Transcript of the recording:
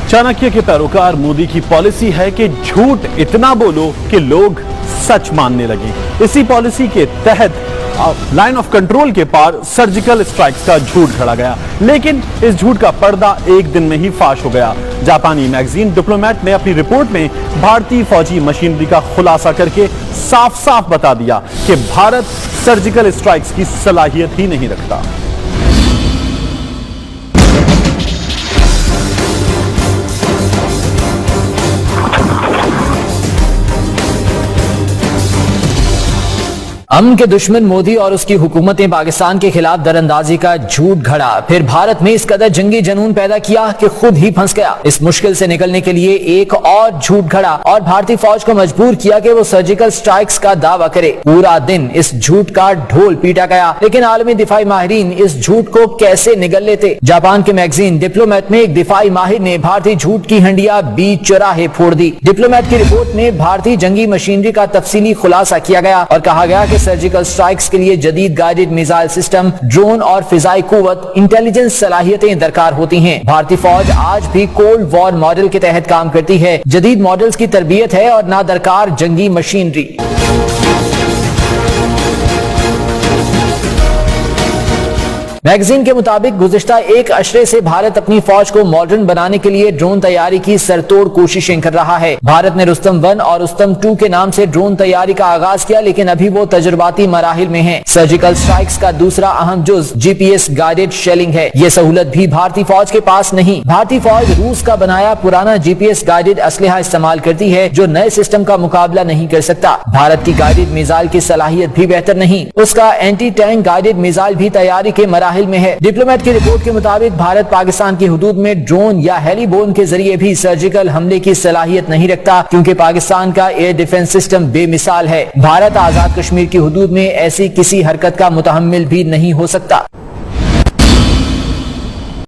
चाणक्य के पैरोकार मोदी की पॉलिसी है कि झूठ इतना बोलो कि लोग सच मानने लगे। इसी पॉलिसी के तहत लाइन ऑफ कंट्रोल के पार सर्जिकल स्ट्राइक्स का झूठ गढ़ा गया, लेकिन इस झूठ का पर्दा एक दिन में ही फाश हो गया। जापानी मैगजीन डिप्लोमेट ने अपनी रिपोर्ट में भारतीय फौजी मशीनरी का खुलासा करके साफ साफ बता दिया कि भारत सर्जिकल स्ट्राइक्स की सलाहियत ही नहीं रखता। अमन के दुश्मन मोदी और उसकी हुकूमतें पाकिस्तान के खिलाफ दरअंदाजी का झूठ घड़ा, फिर भारत में इस कदर जंगी जनून पैदा किया कि खुद ही फंस गया। इस मुश्किल से निकलने के लिए एक और झूठ घड़ा और भारतीय फौज को मजबूर किया कि वो सर्जिकल स्ट्राइक्स का दावा करे। पूरा दिन इस झूठ का ढोल पीटा गया, लेकिन आलमी दिफाई माहिरीन इस झूठ को कैसे निगल लेते। जापान के मैगजीन डिप्लोमेट में एक दिफाई माहिर ने भारतीय झूठ की हंडिया बीच चौराहे फोड़ दी। डिप्लोमेट की रिपोर्ट में भारतीय जंगी मशीनरी का तफसीली खुलासा किया गया और कहा गया कि सर्जिकल स्ट्राइक्स के लिए जदीद गाइडेड मिसाइल सिस्टम, ड्रोन और फिजाई कुव्वत, इंटेलिजेंस सलाहियतें दरकार होती हैं। भारतीय फौज आज भी कोल्ड वॉर मॉडल के तहत काम करती है। जदीद मॉडल्स की तरबियत है और ना दरकार जंगी मशीनरी। मैगजीन के मुताबिक गुज़िश्ता एक अशरे से भारत अपनी फौज को मॉडर्न बनाने के लिए ड्रोन तैयारी की सरतोड़ कोशिशें कर रहा है। भारत ने रुस्तम 1 और रुस्तम 2 के नाम से ड्रोन तैयारी का आगाज किया, लेकिन अभी वो तजुर्बाती मराहिल में है। सर्जिकल स्ट्राइक्स का दूसरा अहम जुज जीपीएस गाइडेड शेलिंग है। ये सहूलत भी भारतीय फौज के पास नहीं। भारतीय फौज रूस का बनाया पुराना जीपीएस गाइडेड असलहा इस्तेमाल करती है, जो नए सिस्टम का मुकाबला नहीं कर सकता। भारत की गाइडेड मिसाइल की सलाहियत भी बेहतर नहीं, उसका एंटी टैंक गाइडेड मिसाइल भी तैयारी के मराहिल में है। डिप्लोमेट की रिपोर्ट के मुताबिक भारत पाकिस्तान की हुदूद में ड्रोन या हेलीबोन के जरिए भी सर्जिकल हमले की सलाहियत नहीं रखता, क्योंकि पाकिस्तान का एयर डिफेंस सिस्टम बेमिसाल है। भारत आजाद कश्मीर की हुदूद में ऐसी किसी हरकत का मुतहम्मिल भी नहीं हो सकता।